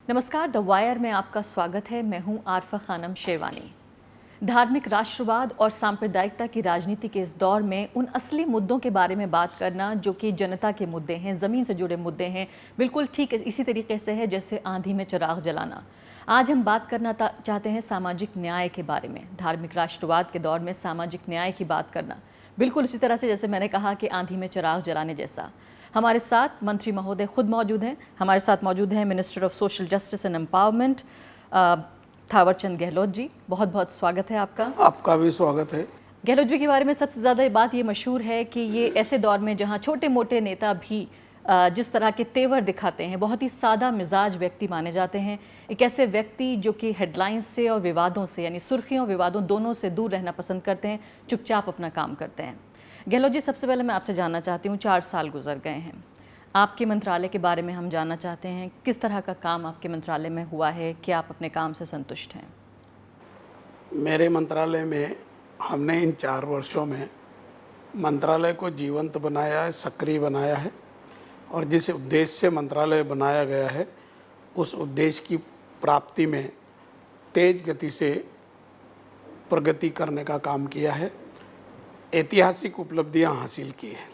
नमस्कार, the wire में आपका स्वागत है। मैं हूं आरफा खानम शेरवानी। धार्मिक राष्ट्रवाद और सांप्रदायिकता की राजनीति के इस दौर में उन असली मुद्दों के बारे में बात करना जो कि जनता के मुद्दे हैं, ज़मीन से जुड़े मुद्दे हैं, बिल्कुल ठीक इसी तरीके से है जैसे आंधी में चिराग जलाना। आज हम बात करना चाहते हैं सामाजिक न्याय के बारे में। धार्मिक राष्ट्रवाद के दौर में सामाजिक न्याय की बात करना बिल्कुल इसी तरह से जैसे मैंने कहा कि आंधी में चिराग जलाने जैसा। हमारे साथ मंत्री महोदय खुद मौजूद हैं। हमारे साथ मौजूद हैं minister of social justice and empowerment Thawarchand Gehlot ji. बहुत बहुत स्वागत है आपका। आपका भी स्वागत है। गहलोत जी के बारे में सबसे ज़्यादा बात ये मशहूर है कि ये ऐसे दौर में जहाँ छोटे मोटे नेता भी जिस तरह के तेवर दिखाते हैं, बहुत ही सादा मिजाज व्यक्ति माने जाते हैं। एक ऐसे व्यक्ति जो कि हेडलाइंस से और विवादों से, यानी सुर्खियों विवादों दोनों से दूर रहना पसंद करते हैं, चुपचाप अपना काम करते हैं। गहलोत जी, सबसे पहले मैं आपसे जानना चाहती हूँ, 4 साल गुजर गए हैं, आपके मंत्रालय के बारे में हम जानना चाहते हैं। किस तरह का काम आपके मंत्रालय में हुआ है? क्या आप अपने काम से संतुष्ट हैं? मेरे मंत्रालय में हमने इन 4 वर्षों में मंत्रालय को जीवंत बनाया है, सक्रिय बनाया है और जिस उद्देश्य से मंत्रालय बनाया गया है उस उद्देश्य की प्राप्ति में तेज गति से प्रगति करने का काम किया है। ऐतिहासिक उपलब्धियां हासिल की हैं।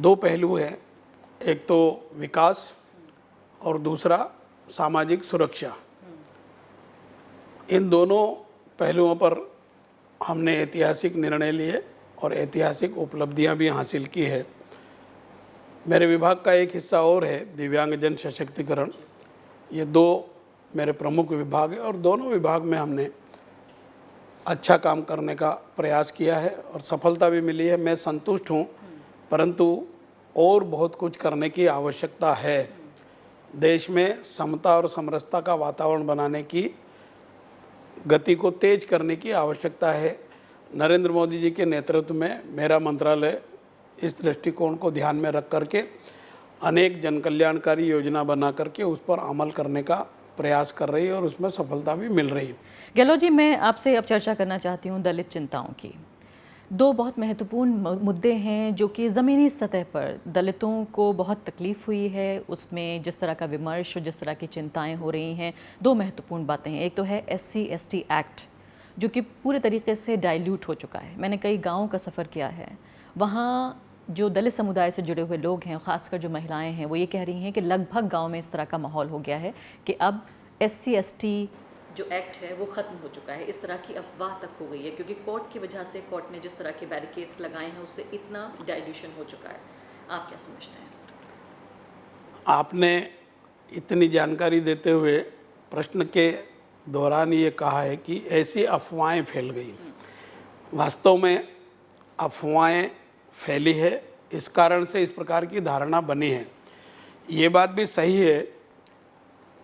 2 पहलू हैं, एक तो विकास और दूसरा सामाजिक सुरक्षा। इन दोनों पहलुओं पर हमने ऐतिहासिक निर्णय लिए और ऐतिहासिक उपलब्धियां भी हासिल की है। मेरे विभाग का एक हिस्सा और है दिव्यांगजन सशक्तिकरण। ये 2 मेरे प्रमुख विभाग हैं और दोनों विभाग में हमने अच्छा काम करने का प्रयास किया है और सफलता भी मिली है। मैं संतुष्ट हूँ, परंतु और बहुत कुछ करने की आवश्यकता है। देश में समता और समरसता का वातावरण बनाने की गति को तेज करने की आवश्यकता है। नरेंद्र मोदी जी के नेतृत्व में मेरा मंत्रालय इस दृष्टिकोण को ध्यान में रख करके अनेक जनकल्याणकारी योजना बना करके उस पर अमल करने का प्रयास कर रही है और उसमें सफलता भी मिल रही है। गहलोत जी, मैं आपसे अब चर्चा करना चाहती हूँ दलित चिंताओं की। 2 बहुत महत्वपूर्ण मुद्दे हैं जो कि ज़मीनी सतह पर दलितों को बहुत तकलीफ़ हुई है, उसमें जिस तरह का विमर्श और जिस तरह की चिंताएं हो रही हैं। 2 महत्वपूर्ण बातें हैं। एक तो है SC/ST एक्ट जो कि पूरे तरीके से डाइल्यूट हो चुका है। मैंने कई गाँवों का सफ़र किया है, वहाँ जो दलित समुदाय से जुड़े हुए लोग हैं, ख़ासकर जो महिलाएं हैं, वो ये कह रही हैं कि लगभग गांव में इस तरह का माहौल हो गया है कि अब SC/ST जो एक्ट है वो ख़त्म हो चुका है। इस तरह की अफवाह तक हो गई है क्योंकि कोर्ट की वजह से, कोर्ट ने जिस तरह के बैरिकेड्स लगाए हैं उससे इतना डाइल्यूशन हो चुका है। आप क्या समझते हैं? आपने इतनी जानकारी देते हुए प्रश्न के दौरान ये कहा है कि ऐसी अफवाहें फैल गई। वास्तव में अफवाहें फैली है, इस कारण से इस प्रकार की धारणा बनी है। ये बात भी सही है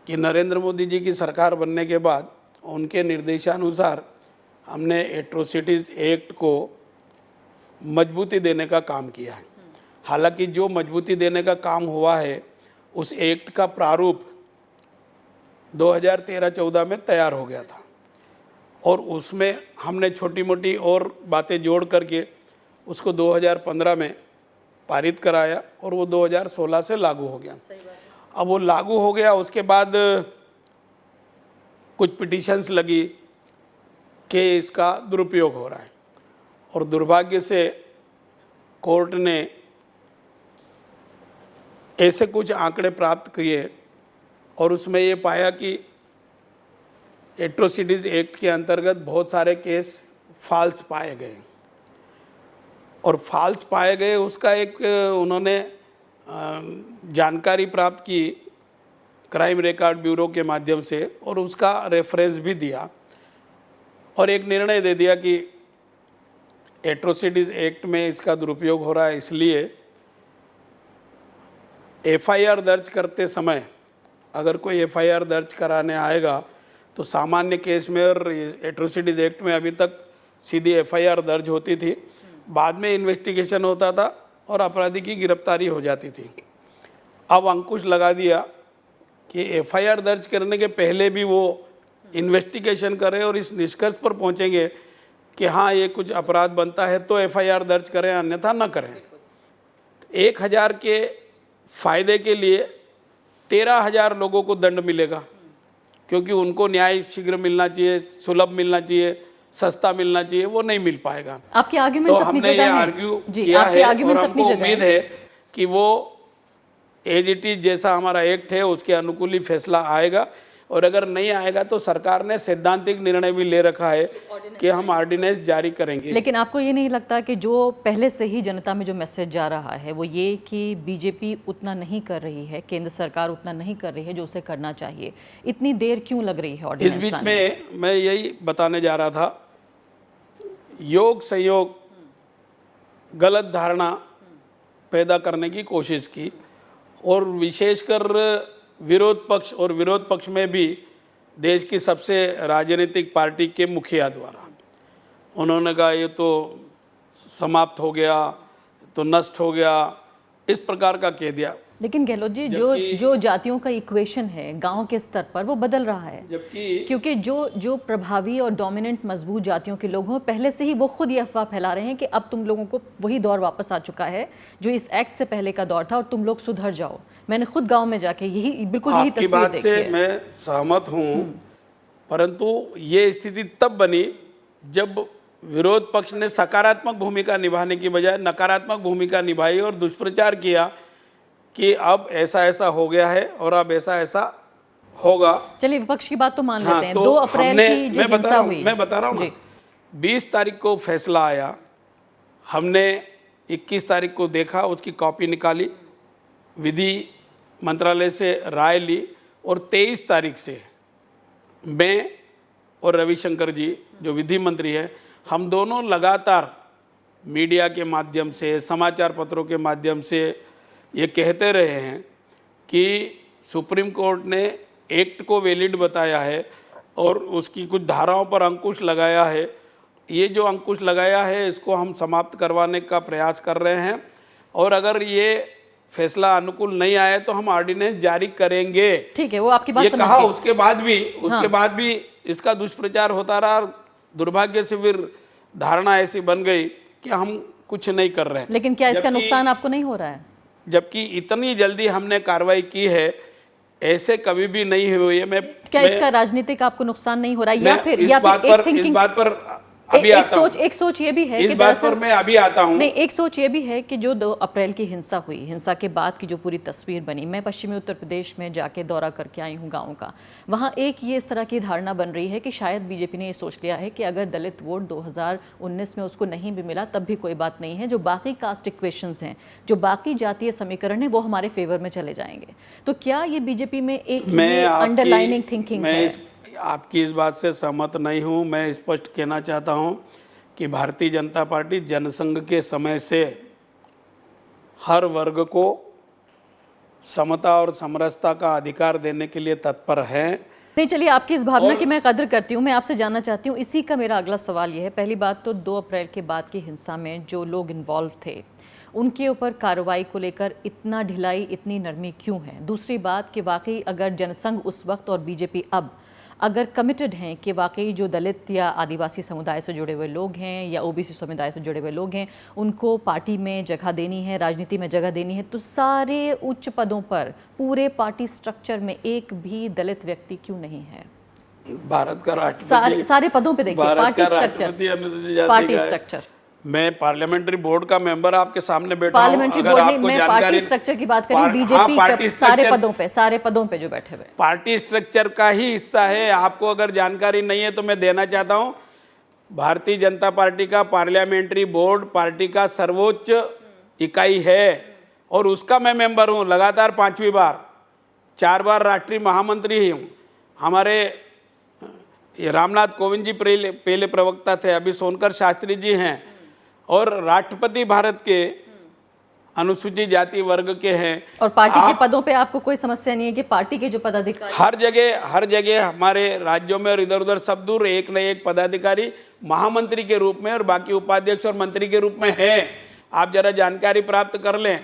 कि नरेंद्र मोदी जी की सरकार बनने के बाद उनके निर्देशानुसार हमने एट्रोसिटीज़ एक्ट को मजबूती देने का काम किया है। हालांकि जो मजबूती देने का काम हुआ है उस एक्ट का प्रारूप 2013-14 में तैयार हो गया था और उसमें हमने छोटी मोटी और बातें जोड़ करके उसको 2015 में पारित कराया और वो 2016 से लागू हो गया। अब वो लागू हो गया, उसके बाद कुछ पिटीशंस लगी कि इसका दुरुपयोग हो रहा है और दुर्भाग्य से कोर्ट ने ऐसे कुछ आंकड़े प्राप्त किए और उसमें ये पाया कि एट्रोसिटीज़ एक्ट के अंतर्गत बहुत सारे केस फॉल्स पाए गए और फॉल्स पाए गए उसका एक उन्होंने जानकारी प्राप्त की क्राइम रिकॉर्ड ब्यूरो के माध्यम से और उसका रेफरेंस भी दिया और एक निर्णय दे दिया कि एट्रोसिटीज़ एक्ट में इसका दुरुपयोग हो रहा है, इसलिए FIR दर्ज करते समय अगर कोई FIR दर्ज कराने आएगा तो सामान्य केस में और एट्रोसिटीज़ एक्ट में अभी तक सीधी FIR दर्ज होती थी, बाद में इन्वेस्टिगेशन होता था और अपराधी की गिरफ्तारी हो जाती थी। अब अंकुश लगा दिया कि FIR दर्ज करने के पहले भी वो इन्वेस्टिगेशन करें और इस निष्कर्ष पर पहुंचेंगे कि हाँ ये कुछ अपराध बनता है तो FIR दर्ज करें, अन्यथा न करें। 1000 के फ़ायदे के लिए 13,000 लोगों को दंड मिलेगा, क्योंकि उनको न्याय शीघ्र मिलना चाहिए, सुलभ मिलना चाहिए, सस्ता मिलना चाहिए, वो नहीं मिल पाएगा। आपके आर्ग्यूमेंट्स तो अपनी हमने ये जगह हैं। आर्ग्यू जी, किया आपके है और आर्ग्यूमेंट्स हमको अपनी जगह उम्मीद हैं। है कि वो एज इट इज जैसा हमारा एक्ट है उसके अनुकूल ही फैसला आएगा, और अगर नहीं आएगा तो सरकार ने सैद्धांतिक निर्णय भी ले रखा है कि हम ऑर्डिनेंस जारी करेंगे। लेकिन आपको ये नहीं लगता कि जो पहले से ही जनता में जो मैसेज जा रहा है वो ये कि बीजेपी उतना नहीं कर रही है, केंद्र सरकार उतना नहीं कर रही है जो उसे करना चाहिए, इतनी देर क्यों लग रही है इस ऑर्डिनेंस बीच लाने में? में मैं यही बताने जा रहा था, योग संयोग गलत धारणा पैदा करने की कोशिश की, और विशेषकर विरोध पक्ष में भी देश की सबसे राजनीतिक पार्टी के मुखिया द्वारा उन्होंने कहा ये तो समाप्त हो गया, तो नष्ट हो गया, इस प्रकार का कह दिया। लेकिन गहलोत जी, जो जातियों का इक्वेशन है गांव के स्तर पर वो बदल रहा है, जबकि क्योंकि जो प्रभावी और डोमिनेंट मजबूत जातियों के लोग हैं पहले से ही वो खुद ये अफवाह फैला रहे हैं कि अब तुम लोगों को वही दौर वापस आ चुका है जो इस एक्ट से पहले का दौर था और तुम लोग सुधर जाओ। मैंने खुद गांव में जाके यही आपकी तस्वीर बात देखी से है। मैं सहमत हूँ, परंतु ये स्थिति तब बनी जब विरोध पक्ष ने सकारात्मक भूमिका निभाने की बजाय नकारात्मक भूमिका निभाई और दुष्प्रचार किया कि अब ऐसा ऐसा हो गया है और अब ऐसा ऐसा होगा। चलिए विपक्ष की बात तो मान हाँ, लेते हैं। तो 2 अप्रैल की जो हिंसा हुई, मैं बता रहा हूँ ना, 20 तारीख को फैसला आया, हमने 21 तारीख को देखा, उसकी कॉपी निकाली, विधि मंत्रालय से राय ली, और 23 तारीख से मैं और रविशंकर जी जो विधि मंत्री हैं, हम दोनों लगातार मीडिया के माध्यम से, समाचार पत्रों के माध्यम से ये कहते रहे हैं कि सुप्रीम कोर्ट ने एक्ट को वैलिड बताया है और उसकी कुछ धाराओं पर अंकुश लगाया है। ये जो अंकुश लगाया है इसको हम समाप्त करवाने का प्रयास कर रहे हैं, और अगर ये फैसला अनुकूल नहीं आया तो हम ऑर्डिनेंस जारी करेंगे। ठीक है, वो आपकी बात ये समझ कहा, गई। उसके बाद भी इसका दुष्प्रचार होता रहा, दुर्भाग्य से फिर धारणा ऐसी बन गई कि हम कुछ नहीं कर रहे हैं। लेकिन क्या इसका नुकसान आपको नहीं हो रहा है? जबकि इतनी जल्दी हमने कार्रवाई की है, ऐसे कभी भी नहीं हुई है। क्या इसका राजनीतिक आपको नुकसान नहीं हो रहा है, या फिर इस बात पर अभी आता हूं। एक सोच ये भी है इस कि बात पर मैं अभी आता हूं। नहीं, एक सोच ये भी है कि जो 2 अप्रैल की हिंसा हुई, हिंसा के बाद की जो पूरी तस्वीर बनी, मैं पश्चिमी उत्तर प्रदेश में जाके दौरा करके आई हूँ गाँव का, वहाँ एक ये इस तरह की धारणा बन रही है कि शायद बीजेपी ने ये सोच लिया है कि अगर दलित वोट 2019 में उसको नहीं भी मिला तब भी कोई बात नहीं है, जो बाकी कास्ट इक्वेशंस हैं, जो बाकी जातीय समीकरण है वो हमारे फेवर में चले जाएंगे। तो क्या ये बीजेपी में एक अंडरलाइनिंग थिंकिंग है? आपकी इस बात से सहमत नहीं हूँ। मैं स्पष्ट कहना चाहता हूँ कि भारतीय जनता पार्टी जनसंघ के समय से हर वर्ग को समता और समरसता का अधिकार देने के लिए तत्पर है। नहीं, चलिए आपकी इस भावना की मैं कदर करती हूँ। मैं आपसे जानना चाहती हूँ, इसी का मेरा अगला सवाल ये है। पहली बात तो 2 अप्रैल के बाद की हिंसा में जो लोग इन्वॉल्व थे उनके ऊपर कार्रवाई को लेकर इतना ढिलाई, इतनी नरमी क्यों है? दूसरी बात कि वाकई अगर जनसंघ उस वक्त और बीजेपी अब अगर कमिटेड हैं कि वाकई जो दलित या आदिवासी समुदाय से जुड़े हुए लोग हैं या ओबीसी समुदाय से जुड़े हुए लोग हैं उनको पार्टी में जगह देनी है, राजनीति में जगह देनी है, तो सारे उच्च पदों पर पूरे पार्टी स्ट्रक्चर में एक भी दलित व्यक्ति क्यों नहीं है? भारत का राष्ट्रपति, सारे पदों पे देखिए, पार्टी स्ट्रक्चर। मैं पार्लियामेंट्री बोर्ड का मेंबर आपके सामने बैठा हूं। पार्लियामेंट्री बोर्ड नहीं, मैं पार्टी स्ट्रक्चर की बात करी, बीजेपी सारे पदों पे जो बैठे हुए पार्टी स्ट्रक्चर का ही हिस्सा है। आपको अगर जानकारी नहीं है तो मैं देना चाहता हूं, भारतीय जनता पार्टी का पार्लियामेंट्री बोर्ड पार्टी का सर्वोच्च इकाई है और उसका मैं मेंबर हूं लगातार 5वीं बार, 4 बार राष्ट्रीय महामंत्री ही हूं। हमारे रामनाथ कोविंद जी पहले प्रवक्ता थे, अभी सोनकर शास्त्री जी हैं, और राष्ट्रपति भारत के अनुसूचित जाति वर्ग के हैं। और पार्टी के पदों पे आपको कोई समस्या नहीं है कि पार्टी के जो पदाधिकारी हर जगह हमारे राज्यों में और इधर उधर सब दूर एक न एक पदाधिकारी महामंत्री के रूप में और बाकी उपाध्यक्ष और मंत्री के रूप में है। आप जरा जानकारी प्राप्त कर लें।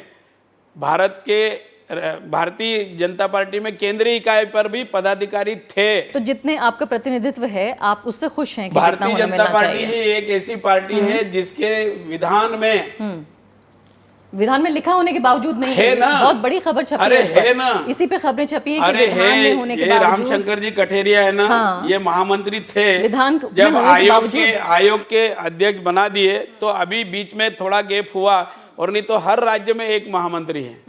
भारतीय जनता पार्टी में केंद्रीय इकाई पर भी पदाधिकारी थे। तो जितने आपका प्रतिनिधित्व है आप उससे खुश हैं कि भारतीय जनता पार्टी ही एक ऐसी पार्टी है जिसके विधान में विधान में लिखा होने के बावजूद नहीं है ना, बहुत बड़ी खबर छपी अरे है, है ना, इसी पे खबरें छपी है अरे कि विधान में होने के ये बावजूद रामशंकर जी कठेरिया है ना, हाँ, ये महामंत्री थे, विधान जब आयोग के अध्यक्ष बना दिए तो अभी बीच में थोड़ा गैप हुआ, और नहीं तो हर राज्य में एक महामंत्री है।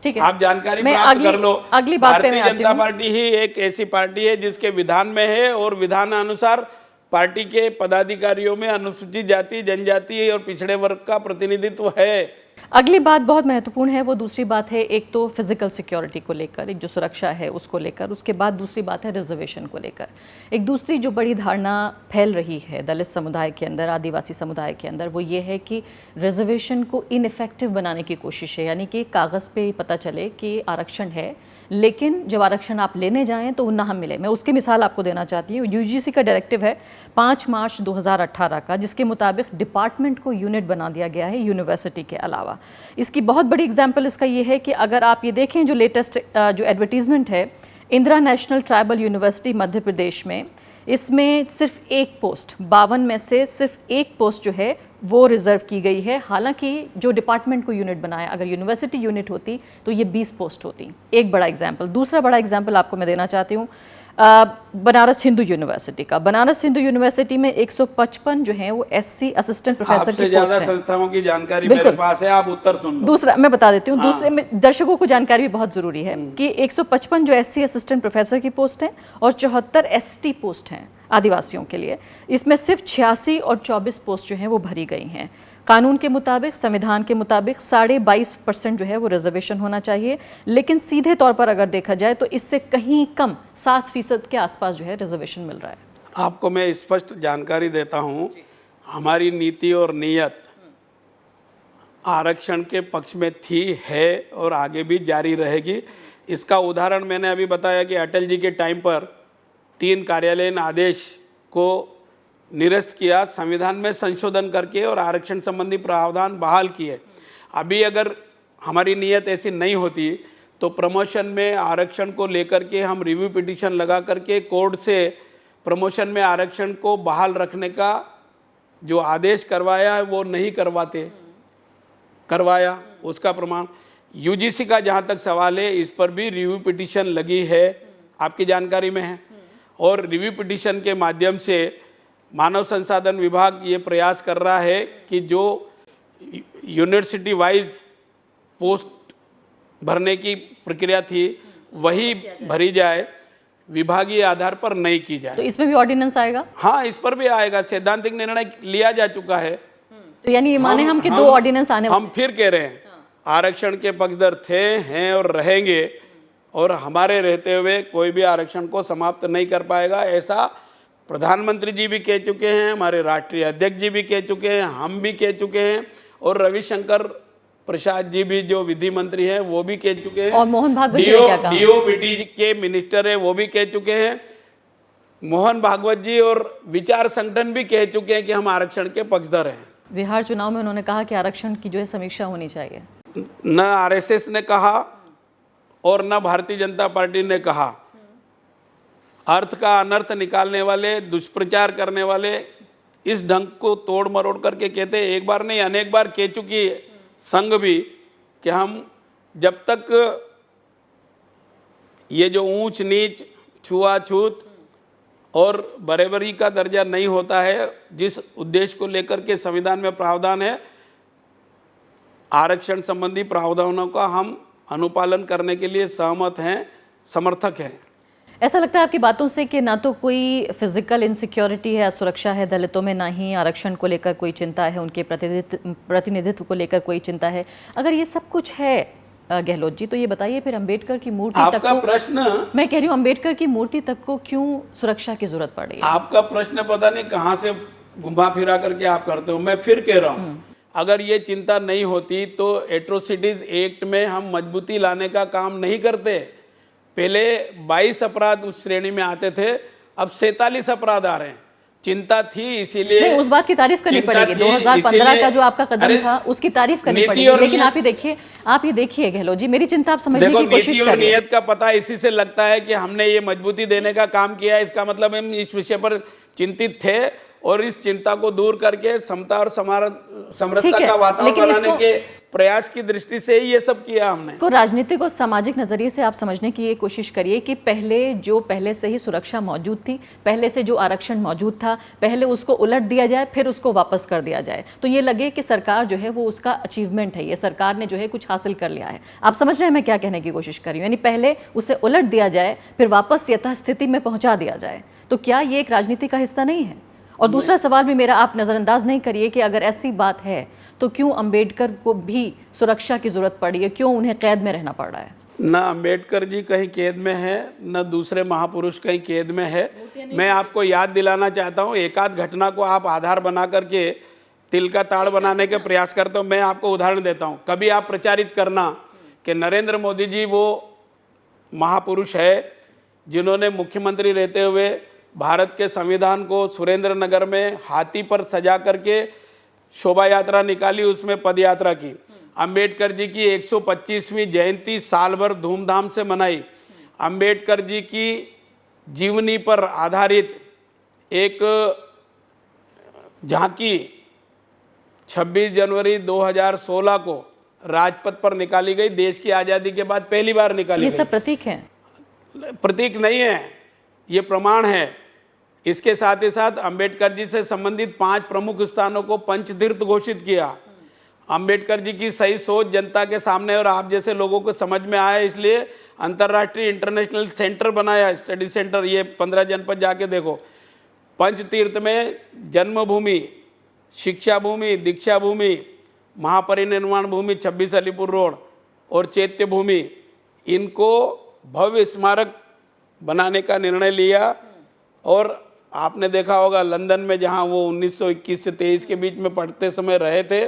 ठीक है, आप जानकारी प्राप्त कर लो। अगली बात पे भारतीय जनता पार्टी ही एक ऐसी पार्टी है जिसके विधान में है, और विधान अनुसार पार्टी के पदाधिकारियों में अनुसूचित जाति, जनजाति और पिछड़े वर्ग का प्रतिनिधित्व है। अगली बात बहुत महत्वपूर्ण है, वो दूसरी बात है, एक तो फिजिकल सिक्योरिटी को लेकर, एक जो सुरक्षा है उसको लेकर, उसके बाद दूसरी बात है रिजर्वेशन को लेकर। एक दूसरी जो बड़ी धारणा फैल रही है दलित समुदाय के अंदर, आदिवासी समुदाय के अंदर, वो ये है कि रिजर्वेशन को इनइफेक्टिव बनाने की कोशिश है, यानी कि कागज़ पे पता चले कि आरक्षण है, लेकिन जब आरक्षण आप लेने जाएं तो ना हम मिले। मैं उसकी मिसाल आपको देना चाहती हूँ। यूजीसी का डायरेक्टिव है 5 मार्च 2018 का, जिसके मुताबिक डिपार्टमेंट को यूनिट बना दिया गया है यूनिवर्सिटी के अलावा। इसकी बहुत बड़ी एग्जांपल इसका ये है कि अगर आप ये देखें जो लेटेस्ट जो एडवर्टीजमेंट है, Indira national tribal university Madhya Pradesh में, इसमें सिर्फ एक पोस्ट, 52 में से सिर्फ एक पोस्ट जो है वो रिजर्व की गई है। हालांकि जो डिपार्टमेंट को यूनिट बनाया, अगर यूनिवर्सिटी यूनिट होती तो ये 20 पोस्ट होती। एक बड़ा एग्जाम्पल। दूसरा बड़ा एग्जाम्पल आपको मैं देना चाहती हूँ बनारस हिंदू यूनिवर्सिटी का। बनारस हिंदू यूनिवर्सिटी में 155 जो है वो SC असिस्टेंट प्रोफेसर की पोस्ट है। आपसे ज्यादा संस्थाओं की जानकारी मेरे पास है, आप उत्तर सुन लो। दूसरा मैं बता देती हूँ, दूसरे में दर्शकों को जानकारी भी बहुत जरूरी है कि 155 जो SC असिस्टेंट प्रोफेसर की पोस्ट है और 74 ST पोस्ट हैं आदिवासियों के लिए। इसमें सिर्फ 86 और 24 पोस्ट जो हैं वो भरी गई हैं। कानून के मुताबिक, संविधान के मुताबिक 22.5% जो है वो रिजर्वेशन होना चाहिए, लेकिन सीधे तौर पर अगर देखा जाए तो इससे कहीं कम 7% के आसपास जो है रिजर्वेशन मिल रहा है। आपको मैं स्पष्ट जानकारी देता हूँ, हमारी नीति और नीयत आरक्षण के पक्ष में थी, है और आगे भी जारी रहेगी। इसका उदाहरण मैंने अभी बताया कि अटल जी के टाइम पर 3 कार्यालयीन आदेश को निरस्त किया, संविधान में संशोधन करके और आरक्षण संबंधी प्रावधान बहाल किए। अभी अगर हमारी नीयत ऐसी नहीं होती तो प्रमोशन में आरक्षण को लेकर के हम रिव्यू पिटीशन लगा करके कोर्ट से प्रमोशन में आरक्षण को बहाल रखने का जो आदेश करवाया है वो नहीं करवाया। उसका प्रमाण यूजीसी का जहाँ तक सवाल है, इस पर भी रिव्यू पिटीशन लगी है, आपकी जानकारी में है। और रिव्यू पिटीशन के माध्यम से मानव संसाधन विभाग ये प्रयास कर रहा है कि जो यूनिवर्सिटी वाइज पोस्ट भरने की प्रक्रिया थी वही भरी जाए, विभागीय आधार पर नहीं की जाए। तो इसमें भी ऑर्डिनेंस आएगा? हाँ, इस पर भी आएगा। सैद्धांतिक निर्णय लिया जा चुका है। तो यानी ये माने हम कि 2 ऑर्डिनेंस आने हम फिर कह रहे हैं, आरक्षण के पक्षधर थे, हैं और रहेंगे, और हमारे रहते हुए कोई भी आरक्षण को समाप्त नहीं कर पाएगा। ऐसा प्रधानमंत्री जी भी कह चुके हैं, हमारे राष्ट्रीय अध्यक्ष जी भी कह चुके हैं, हम भी कह चुके हैं, और रविशंकर प्रसाद जी भी जो विधि मंत्री हैं वो भी कह चुके हैं, और मोहन भागवत जी ने क्या कहा? DOPT के मिनिस्टर है वो भी कह चुके हैं, मोहन भागवत जी और विचार संगठन भी कह चुके हैं कि हम आरक्षण के पक्षधर हैं। बिहार चुनाव में उन्होंने कहा कि आरक्षण की जो है समीक्षा होनी चाहिए। न RSS ने कहा और न भारतीय जनता पार्टी ने कहा। अर्थ का अनर्थ निकालने वाले, दुष्प्रचार करने वाले इस ढंग को तोड़ मरोड़ करके कहते, एक बार नहीं अनेक बार कह चुकी संघ भी कि हम जब तक ये जो ऊंच नीच, छुआछूत और बराबरी का दर्जा नहीं होता है, जिस उद्देश्य को लेकर के संविधान में प्रावधान है, आरक्षण संबंधी प्रावधानों का हम अनुपालन करने के लिए सहमत हैं, समर्थक हैं। ऐसा लगता है आपकी बातों से कि ना तो कोई फिजिकल इनसिक्योरिटी है, असुरक्षा है दलितों में, ना ही आरक्षण को लेकर कोई चिंता है, उनके प्रतिनिधित्व को लेकर कोई चिंता है। अगर ये सब कुछ है गहलोत जी, तो ये बताइए फिर अंबेडकर की मूर्ति तक को, प्रश्न मैं कह रही हूँ अंबेडकर की मूर्ति तक को क्यों सुरक्षा की जरूरत पड़ रही है? आपका प्रश्न पता नहीं कहाँ से घुमा फिरा करके आप करते हो। मैं फिर कह रहा हूँ, अगर ये चिंता नहीं होती तो एट्रोसिटीज एक्ट में हम मजबूती लाने का काम नहीं करते। पहले 22 अपराध उस श्रेणी में आते थे, अब 47 अपराध आ रहे हैं। चिंता थी इसीलिए, नहीं, उस बात की तारीफ करनी पड़ेगी। 2015 का जो आपका कदम था उसकी तारीफ करनी पड़ेगी। लेकिन आप ये देखिए गहलोत जी, मेरी चिंता आप समझने की कोशिश करिए। नियत का पता इसी से लगता है कि हमने ये मजबूती देने का काम किया। इसका मतलब हम इस विषय पर चिंतित थे और इस चिंता को दूर करके समता और समरसता है, का वातावरण लेकिन बनाने इसको- के प्रयास की दृष्टि से ही ये सब किया हमने। इसको राजनीतिक और सामाजिक नजरिए से आप समझने की ये कोशिश करिए कि पहले से ही सुरक्षा मौजूद थी, पहले से जो आरक्षण मौजूद था, पहले उसको उलट दिया जाए, फिर उसको वापस कर दिया जाए, तो ये लगे कि सरकार जो है वो उसका अचीवमेंट है, ये सरकार ने जो है कुछ हासिल कर लिया है। आप समझ रहे हैं मैं क्या कहने की कोशिश कर रही हूँ? यानी पहले उसे उलट दिया जाए, फिर वापस यथास्थिति में पहुंचा दिया जाए, तो क्या ये एक राजनीति का हिस्सा नहीं है? और दूसरा सवाल भी मेरा, आप नज़रअंदाज नहीं करिए कि अगर ऐसी बात है तो क्यों अंबेडकर को भी सुरक्षा की जरूरत पड़ी है, क्यों उन्हें कैद में रहना पड़ रहा है? न अंबेडकर जी कहीं कैद में है, न दूसरे महापुरुष कहीं कैद में है। मैं आपको याद दिलाना चाहता हूँ, एक आध घटना को आप आधार बना करके तिल का ताड़ बनाने के प्रयास करते हो। मैं आपको उदाहरण देता हूँ, कभी आप प्रचारित करना कि नरेंद्र मोदी जी वो महापुरुष है जिन्होंने मुख्यमंत्री रहते हुए भारत के संविधान को सुरेंद्र नगर में हाथी पर सजा करके शोभा यात्रा निकाली, उसमें पद यात्रा की। अंबेडकर जी की 125वीं जयंती साल भर धूमधाम से मनाई। अंबेडकर जी की जीवनी पर आधारित एक झांकी 26 जनवरी 2016 को राजपथ पर निकाली गई। देश की आज़ादी के बाद पहली बार निकाली ये गई। सब प्रतीक हैं? प्रतीक नहीं है, ये प्रमाण है। इसके साथ ही साथ अंबेडकर जी से संबंधित 5 प्रमुख स्थानों को पंचतीर्थ घोषित किया। अंबेडकर जी की सही सोच जनता के सामने और आप जैसे लोगों को समझ में आया, इसलिए अंतर्राष्ट्रीय इंटरनेशनल सेंटर बनाया, स्टडी सेंटर। ये 15 जनपद जाके देखो। पंचतीर्थ में जन्मभूमि, शिक्षा भूमि, दीक्षा भूमि, महापरिनिर्वाण भूमि 26 अलीपुर रोड और चैत्य भूमि, इनको भव्य स्मारक बनाने का निर्णय लिया। और आपने देखा होगा लंदन में जहां वो 1921 से 23 के बीच में पढ़ते समय रहे थे,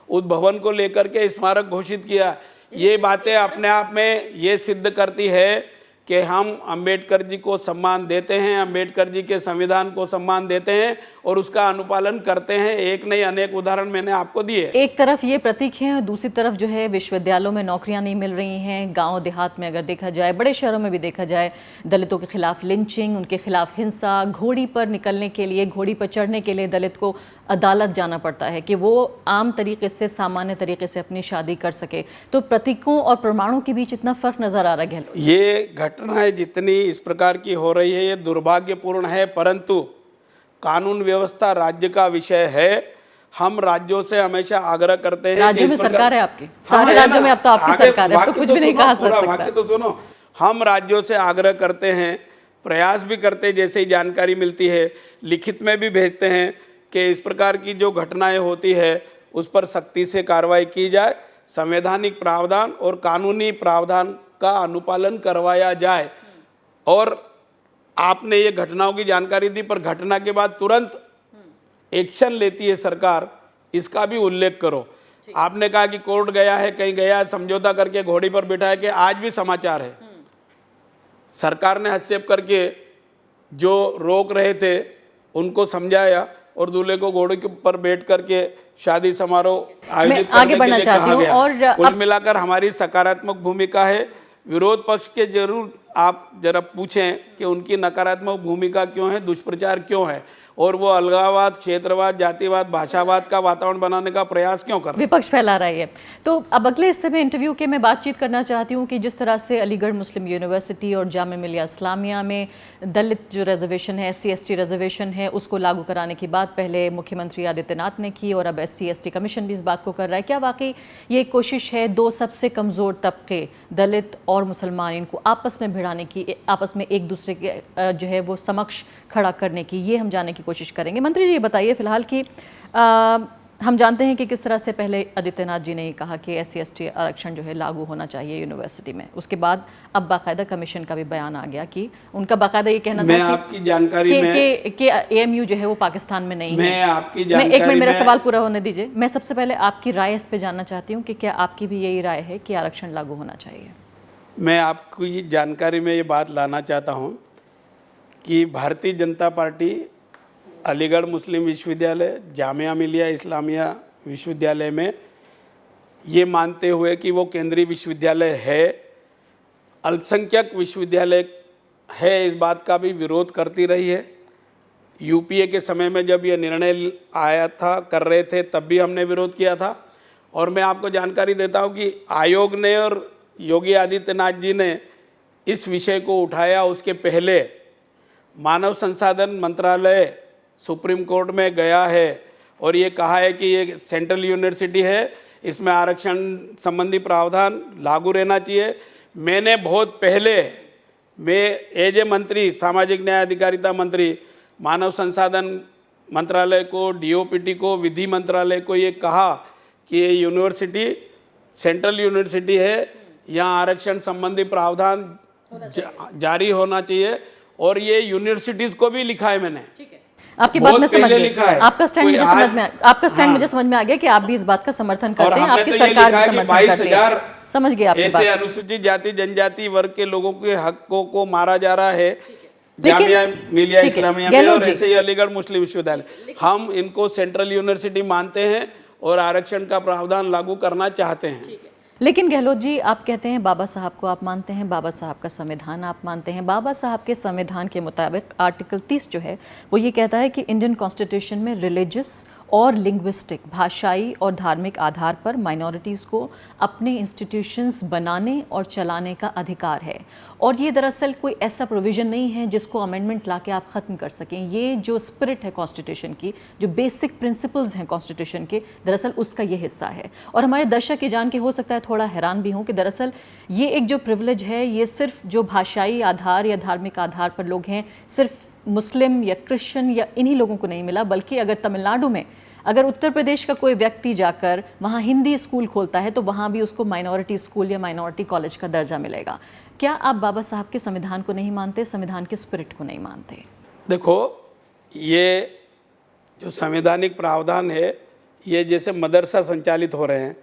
उस भवन को लेकर के स्मारक घोषित किया। ये बातें अपने आप में ये सिद्ध करती है कि हम अंबेडकर जी को सम्मान देते हैं, अंबेडकर जी के संविधान को सम्मान देते हैं और उसका अनुपालन करते हैं। एक नहीं अनेक उदाहरण मैंने आपको दिए। एक तरफ ये प्रतीक हैं और दूसरी तरफ जो है विश्वविद्यालयों में नौकरियां नहीं मिल रही हैं। गांव देहात में अगर देखा जाए, बड़े शहरों में भी देखा जाए, दलितों के खिलाफ लिंचिंग, उनके खिलाफ हिंसा, घोड़ी पर निकलने के लिए, घोड़ी पर चढ़ने के लिए दलित को अदालत जाना पड़ता है कि वो आम तरीके से, सामान्य तरीके से अपनी शादी कर सके। तो प्रतीकों और प्रमाणों के बीच इतना फर्क नजर आ रहा है। ये घटनाएं जितनी इस प्रकार की हो रही है ये दुर्भाग्यपूर्ण है, परंतु कानून व्यवस्था राज्य का विषय है। हम राज्यों से हमेशा आग्रह करते हैं। राज्यों में सरकार है आपकी, सारे राज्यों में अब तो आपकी सरकार है, तो कुछ भी नहीं कहा जा सकता। वाक्य तो सुनो। हम राज्यों से आग्रह करते हैं, प्रयास भी करते हैं, जैसे ही जानकारी मिलती है लिखित में भी भेजते हैं कि इस प्रकार की जो घटनाएं होती है उस पर सख्ती से कार्रवाई की जाए, संवैधानिक प्रावधान और कानूनी प्रावधान का अनुपालन करवाया जाए। और आपने ये घटनाओं की जानकारी दी, पर घटना के बाद तुरंत एक्शन लेती है सरकार, इसका भी उल्लेख करो। आपने कहा कि कोर्ट गया है, कहीं गया है, समझौता करके घोड़ी पर बिठाया, कि आज भी समाचार है सरकार ने हस्तक्षेप करके जो रोक रहे थे उनको समझाया और दूल्हे को घोड़े के ऊपर बैठ करके शादी समारोह आयोजित करने के लिए कहा गया। और कुल मिलाकर हमारी सकारात्मक भूमिका है। विरोध पक्ष के जरूर आप जरा पूछें कि उनकी नकारात्मक भूमिका क्यों है, दुष्प्रचार क्यों है, और वो अलगाववाद, क्षेत्रवाद, जातिवाद, भाषावाद का वातावरण बनाने का प्रयास क्यों कर रहे हैं? विपक्ष फैला रही है। तो अब अगले हिस्से में इंटरव्यू के मैं बातचीत करना चाहती हूँ कि जिस तरह से अलीगढ़ मुस्लिम यूनिवर्सिटी और जामिया मिलिया इस्लामिया में दलित जो रिजर्वेशन है, SC/ST रिजर्वेशन है, उसको लागू कराने की बात पहले मुख्यमंत्री आदित्यनाथ ने की और अब SC/ST कमीशन भी इस बात को कर रहा है। क्या वाकई ये कोशिश है दो सबसे कमज़ोर तबके दलित और मुसलमान, इनको आपस में भिड़ाने की, आपस में एक दूसरे के जो है वो समक्ष खड़ा करने की, ये हम जानने की कोशिश करेंगे। मंत्री जी ये बताइए फिलहाल कि हम जानते हैं कि किस तरह से पहले आदित्यनाथ जी ने कहा कि SC/ST आरक्षण जो है लागू होना चाहिए यूनिवर्सिटी में, उसके बाद अब बाकायदा कमीशन का भी बयान आ गया कि उनका बाकायदा ये कहना मैं था आपकी जानकारी कि AMU जो है वो पाकिस्तान में नहीं है। मैं आपकी जानकारी एक मिनट मेरा सवाल पूरा होने दीजिए। मैं सबसे पहले आपकी राय इस पे जानना चाहती हूँ कि क्या आपकी भी यही राय है कि आरक्षण लागू होना चाहिए? मैं आपको ये जानकारी में ये बात लाना चाहता हूँ कि भारतीय जनता पार्टी अलीगढ़ मुस्लिम विश्वविद्यालय, जामिया मिलिया इस्लामिया विश्वविद्यालय में ये मानते हुए कि वो केंद्रीय विश्वविद्यालय है, अल्पसंख्यक विश्वविद्यालय है, इस बात का भी विरोध करती रही है। यूपीए के समय में जब ये निर्णय आया था, कर रहे थे, तब भी हमने विरोध किया था। और मैं आपको जानकारी देता हूँ कि आयोग ने और योगी आदित्यनाथ जी ने इस विषय को उठाया। उसके पहले मानव संसाधन मंत्रालय सुप्रीम कोर्ट में गया है और ये कहा है कि ये सेंट्रल यूनिवर्सिटी है, इसमें आरक्षण संबंधी प्रावधान लागू रहना चाहिए। मैंने बहुत पहले, मैं एज ए मंत्री, सामाजिक न्याय अधिकारिता मंत्री, मानव संसाधन मंत्रालय को, डीओपीटी को, विधि मंत्रालय को ये कहा कि ये यूनिवर्सिटी सेंट्रल यूनिवर्सिटी है, यहाँ आरक्षण संबंधी प्रावधान जारी होना चाहिए। और ये यूनिवर्सिटीज़ को भी लिखा है मैंने। आपकी बात में समझ गई, आपका स्टैंड मुझे समझ में, आपका स्टैंड हाँ। मुझे समझ में आ गया कि आप भी इस बात का समर्थन करते हैं, आपकी तो सरकार भी समर्थन 22,000 करती है। समझ गए आपकी ऐसे बात। अनुसूचित जाति जनजाति वर्ग के लोगों के हकों को मारा जा रहा है जामिया मिलिया इस्लामिया में और ऐसे ही अलीगढ़ मुस्लिम विश्वविद्यालय। हम इनको सेंट्रल यूनिवर्सिटी मानते हैं और आरक्षण का प्रावधान लागू करना चाहते हैं। लेकिन गहलोत जी, आप कहते हैं बाबा साहब को आप मानते हैं, बाबा साहब का संविधान आप मानते हैं। बाबा साहब के संविधान के मुताबिक आर्टिकल 30 जो है वो ये कहता है कि इंडियन कॉन्स्टिट्यूशन में रिलीजियस और लिंग्विस्टिक, भाषाई और धार्मिक आधार पर माइनॉरिटीज़ को अपने इंस्टीट्यूशंस बनाने और चलाने का अधिकार है। और ये दरअसल कोई ऐसा प्रोविज़न नहीं है जिसको अमेंडमेंट ला के आप ख़त्म कर सकें। ये जो स्पिरिट है कॉन्स्टिट्यूशन की, जो बेसिक प्रिंसिपल्स हैं कॉन्स्टिट्यूशन के, दरअसल उसका ये हिस्सा है। और हमारे दर्शक ये जान के हो सकता है थोड़ा हैरान भी हों कि दरअसल ये एक जो प्रिविलेज है, ये सिर्फ जो भाषाई आधार या धार्मिक आधार पर लोग हैं, सिर्फ मुस्लिम या क्रिश्चियन या इन्हीं लोगों को नहीं मिला, बल्कि अगर तमिलनाडु में, अगर उत्तर प्रदेश का कोई व्यक्ति जाकर वहाँ हिंदी स्कूल खोलता है तो वहाँ भी उसको माइनॉरिटी स्कूल या माइनॉरिटी कॉलेज का दर्जा मिलेगा। क्या आप बाबा साहब के संविधान को नहीं मानते, संविधान के स्पिरिट को नहीं मानते? देखो, ये जो संवैधानिक प्रावधान है, ये जैसे मदरसा संचालित हो रहे हैं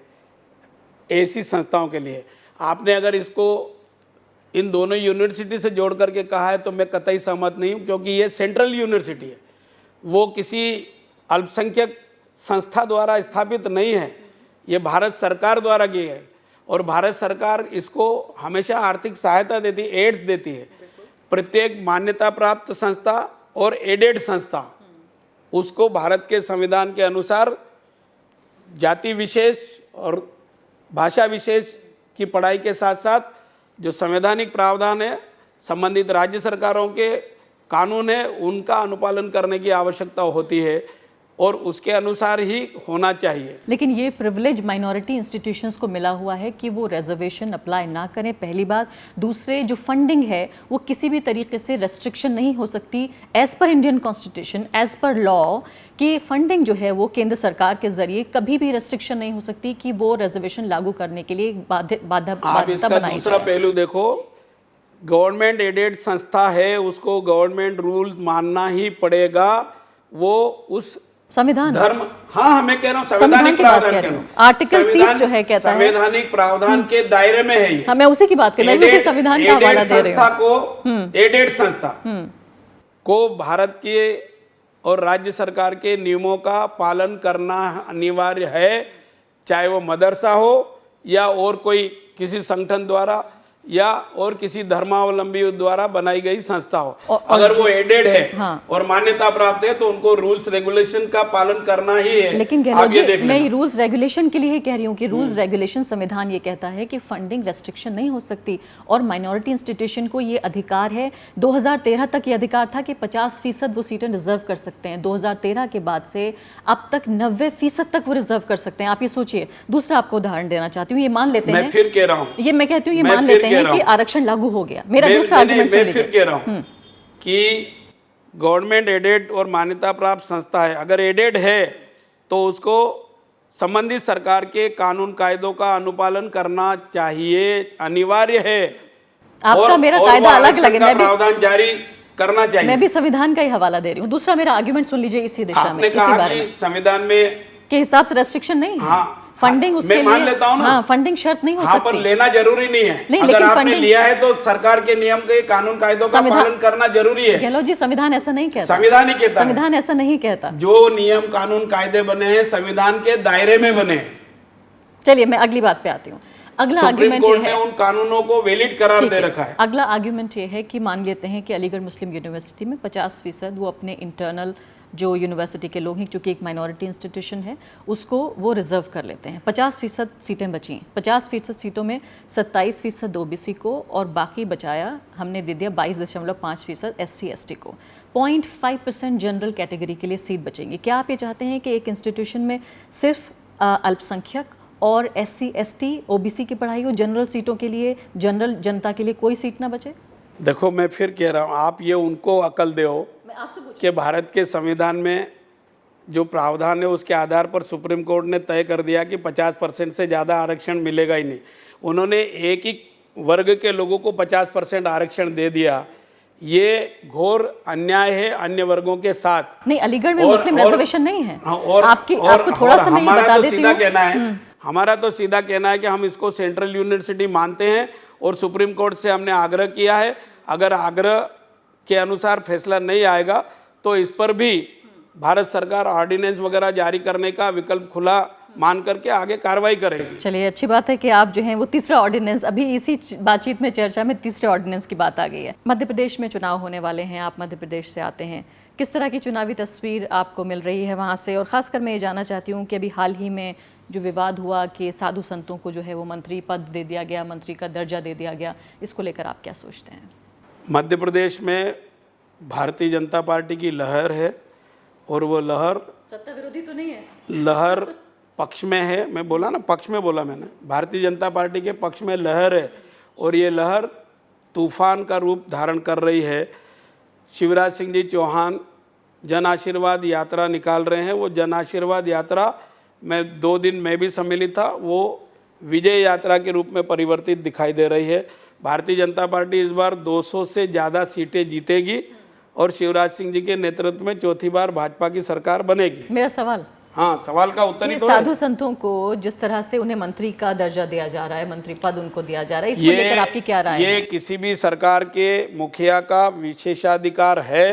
ऐसी संस्थाओं के लिए, आपने अगर इसको इन दोनों यूनिवर्सिटी से जोड़ करके कहा है तो मैं कतई सहमत नहीं हूँ, क्योंकि ये सेंट्रल यूनिवर्सिटी है, वो किसी अल्पसंख्यक संस्था द्वारा स्थापित नहीं है, ये भारत सरकार द्वारा की है। और भारत सरकार इसको हमेशा आर्थिक सहायता देती है, एड्स देती है। प्रत्येक मान्यता प्राप्त संस्था और एडेड संस्था उसको भारत के संविधान के अनुसार जाति विशेष और भाषा विशेष की पढ़ाई के साथ साथ जो संवैधानिक प्रावधान है, संबंधित राज्य सरकारों के कानून है, उनका अनुपालन करने की आवश्यकता होती है और उसके अनुसार ही होना चाहिए। लेकिन ये प्रिविलेज माइनॉरिटी इंस्टीट्यूशंस को मिला हुआ है कि वो रिजर्वेशन अप्लाई ना करें, पहली बात। दूसरे, जो फंडिंग है वो किसी भी तरीके से रेस्ट्रिक्शन नहीं हो सकती as per Indian constitution, as per law, कि फंडिंग जो है वो केंद्र सरकार के जरिए कभी भी रेस्ट्रिक्शन नहीं हो सकती कि वो रिजर्वेशन लागू करने के लिए बाधा आप इसका दूसरा पहलू देखो, गवर्नमेंट एडेड संस्था है, उसको गवर्नमेंट रूल मानना ही पड़ेगा। वो उस संविधान धर्म, हाँ मैं कह रहा हूँ संवैधानिक प्रावधान कह रहा हूँ, आर्टिकल 30 जो है कहता है संवैधानिक प्रावधान के दायरे में है ये। हाँ, मैं उसी की बात कर रही हूँ, मैं संविधान का हवाला दे रही हूँ। एडेड संस्था को भारत के और राज्य सरकार के नियमों का पालन करना अनिवार्य है, चाहे वो मदरसा हो या और कोई किसी संगठन द्वारा या और किसी धर्मावलंबी द्वारा बनाई गई संस्था हो। अगर वो एडेड है हाँ। और मान्यता प्राप्त है तो उनको रूल्स रेगुलेशन का पालन करना ही है। लेकिन गहलोत जी, मैं रूल्स रेगुलेशन के लिए ही कह रही हूँ कि रूल्स रेगुलेशन, संविधान ये कहता है कि फंडिंग रेस्ट्रिक्शन नहीं हो सकती और माइनॉरिटी इंस्टीट्यूशन को ये अधिकार है। 2013 तक ये अधिकार था कि 50% वो सीटें रिजर्व कर सकते हैं। 2013 के बाद से अब तक 90% तक वो रिजर्व कर सकते हैं। आप ये सोचिए। दूसरा आपको उदाहरण देना चाहती हूँ, ये मान लेते हैं, मैं फिर कह रहा हूँ, ये मैं कहती हूँ, ये मान लेते हैं कि आरक्षण लागू हो गया। मेरा दूसरा आर्गुमेंट सुन लीजिए। मैं फिर कह रहा हूं कि गवर्नमेंट एडेड और मान्यता प्राप्त संस्था है, अगर एडेड है तो उसको संबंधित सरकार के कानून कायदों का अनुपालन करना चाहिए, अनिवार्य है। आपका मेरा कायदा अलग लगे, मैं भी प्रावधान जारी करना चाहिए। मैं भी संविधान का ही हवाला दे रही हूँ। दूसरा मेरा आर्गुमेंट सुन लीजिए इसी दिशा में। आपने कहा कि संविधान में के हिसाब से रेस्ट्रिक्शन नहीं है। हाँ, फंडिंग उसके लिए, मैं मान लेता हूं ना, हाँ, फंडिंग शर्त नहीं हो हाँ, सकती। पर लेना जरूरी नहीं है। नहीं, अगर आपने लिया है तो सरकार के नियम के कानून कायदों का पालन करना जरूरी है। गहलोत जी, संविधान ऐसा नहीं कहता। संविधान ही कहता है, संविधान ऐसा नहीं कहता। जो नियम कानून कायदे बने हैं संविधान के दायरे में बने। चलिए मैं अगली बात पे आती हूँ। अगला सुप्रीम आर्ग्यूमेंट कोर्ट ये ने है, उन कानूनों को वैलिड करार ठीक दे है, रखा है। अगला आर्ग्यूमेंट ये है कि मान लेते हैं कि अलीगढ़ मुस्लिम यूनिवर्सिटी में 50% वो अपने इंटरनल जो यूनिवर्सिटी के लोग हैं, चूंकि एक माइनॉरिटी इंस्टीट्यूशन है, उसको वो रिजर्व कर लेते हैं। 50% सीटें बची हैं, 50% सीटों में 27% ओबीसी को और बाकी बचाया हमने दे दिया 22.5% SC ST को। 0.5% जनरल कैटेगरी के लिए सीट बचेंगी। क्या आप ये चाहते हैं कि एक इंस्टीट्यूशन में सिर्फ अल्पसंख्यक और SC ST OBC की पढ़ाई हो, जनरल सीटों के लिए, जनरल जनता के लिए कोई सीट ना बचे? देखो, मैं फिर कह रहा हूँ, आप ये उनको अकल दो कि भारत के संविधान में जो प्रावधान है उसके आधार पर सुप्रीम कोर्ट ने तय कर दिया कि 50% से ज़्यादा आरक्षण मिलेगा ही नहीं। उन्होंने एक ही वर्ग के लोगों को 50% आरक्षण दे दिया। ये घोर अन्याय है अन्य वर्गों के साथ। नहीं, अलीगढ़ में मुस्लिम रिजर्वेशन नहीं है। और आपको थोड़ा सा मैं ये बता देती हूँ। हमारा तो सीधा कहना है कि हम इसको सेंट्रल यूनिवर्सिटी मानते हैं और सुप्रीम कोर्ट से हमने आग्रह किया है, अगर आग्रह के अनुसार फैसला नहीं आएगा तो इस पर भी भारत सरकार ऑर्डिनेंस वगैरह जारी करने का विकल्प खुला मान करके आगे कार्रवाई करेगी। चलिए, अच्छी बात है कि आप जो हैं वो तीसरा ऑर्डिनेंस, अभी इसी बातचीत में चर्चा में तीसरे ऑर्डिनेंस की बात आ गई है। मध्य प्रदेश में चुनाव होने वाले हैं, आप मध्य प्रदेश से आते हैं, किस तरह की चुनावी तस्वीर आपको मिल रही है वहाँ से? और ख़ासकर मैं ये जानना चाहती हूँ कि अभी हाल ही में जो विवाद हुआ कि साधु संतों को जो है वो मंत्री पद दे दिया गया, मंत्री का दर्जा दे दिया गया, इसको लेकर आप क्या सोचते हैं? मध्य प्रदेश में भारतीय जनता पार्टी की लहर है और वो लहर सत्ता विरोधी तो नहीं है, लहर पक्ष में है। मैं बोला ना, पक्ष में बोला मैंने, भारतीय जनता पार्टी के पक्ष में लहर है और ये लहर तूफान का रूप धारण कर रही है। शिवराज सिंह जी चौहान जन आशीर्वाद यात्रा निकाल रहे हैं। वो जन आशीर्वाद यात्रा में 2 दिन मैं भी सम्मिलित था, वो विजय यात्रा के रूप में परिवर्तित दिखाई दे रही है। भारतीय जनता पार्टी इस बार 200 से ज़्यादा सीटें जीतेगी और शिवराज सिंह जी के नेतृत्व में चौथी बार भाजपा की सरकार बनेगी। मेरा सवाल, हाँ, सवाल का उत्तर ही तो साधु संतों को जिस तरह से उन्हें मंत्री का दर्जा दिया जा रहा है, मंत्री पद उनको दिया जा रहा है, इसको लेकर आपकी क्या राय है? ये किसी भी सरकार के मुखिया का विशेषाधिकार है।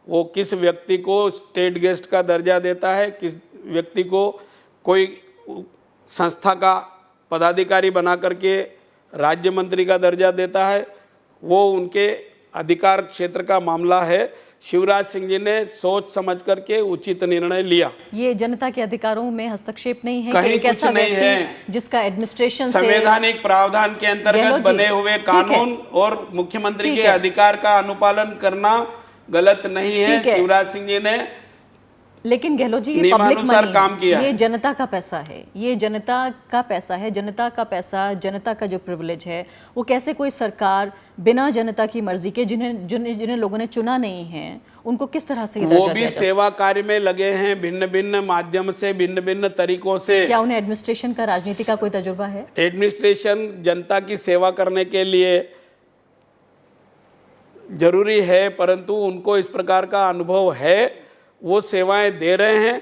वो किस व्यक्ति को स्टेट गेस्ट का दर्जा देता है, किस व्यक्ति को कोई संस्था का पदाधिकारी बना करके राज्य मंत्री का दर्जा देता है, वो उनके अधिकार क्षेत्र का मामला है। शिवराज सिंह जी ने सोच समझ करके उचित निर्णय लिया। ये जनता के अधिकारों में हस्तक्षेप नहीं है? कहीं कि कुछ नहीं है। जिसका एडमिनिस्ट्रेशन संवैधानिक प्रावधान के अंतर्गत बने हुए कानून और मुख्यमंत्री के अधिकार का अनुपालन करना गलत नहीं है। शिवराज सिंह जी ने लेकिन गहलोत जी, ये पब्लिक मनी काम किया, ये जनता का पैसा है, ये जनता का पैसा है। जनता का पैसा, जनता का जो प्रिविलेज है, वो कैसे कोई सरकार बिना जनता की मर्जी के, जिन्हें लोगों ने चुना नहीं है, उनको किस तरह से वो भी सेवा कार्य में लगे हैं, भिन्न भिन्न माध्यम से, भिन्न भिन्न तरीकों से। क्या उन्हें एडमिनिस्ट्रेशन का, राजनीति का कोई तजुर्बा है? एडमिनिस्ट्रेशन जनता की सेवा करने के लिए जरूरी है, परंतु उनको इस प्रकार का अनुभव है, वो सेवाएं दे रहे हैं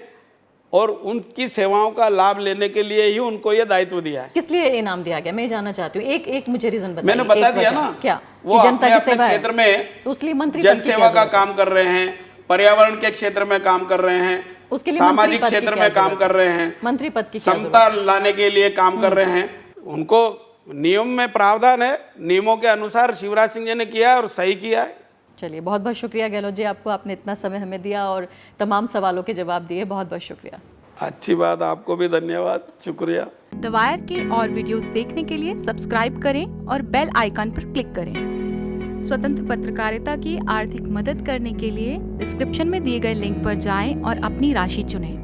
और उनकी सेवाओं का लाभ लेने के लिए ही उनको ये दायित्व दिया है। किस लिए इनाम दिया गया, मैं जानना चाहती हूँ। एक मुझे रीजन बताइए। मैंने बता दिया ना, क्या वो जनता की सेवा क्षेत्र में तो उसके मंत्री जन सेवा का काम कर रहे हैं, पर्यावरण के क्षेत्र में काम कर रहे हैं, सामाजिक क्षेत्र में काम कर रहे हैं, मंत्री पद की समता लाने के लिए काम कर रहे हैं। उनको नियम में प्रावधान है, नियमों के अनुसार शिवराज सिंह जी ने किया है और सही किया है। चलिए, बहुत बहुत शुक्रिया गहलोत जी, आपको, आपने इतना समय हमें दिया और तमाम सवालों के जवाब दिए, बहुत बहुत शुक्रिया। अच्छी बात, आपको भी धन्यवाद, शुक्रिया। द वायर के और वीडियोस देखने के लिए सब्सक्राइब करें और बेल आइकन पर क्लिक करें। स्वतंत्र पत्रकारिता की आर्थिक मदद करने के लिए डिस्क्रिप्शन में दिए गए लिंक पर जाएं और अपनी राशि चुनें।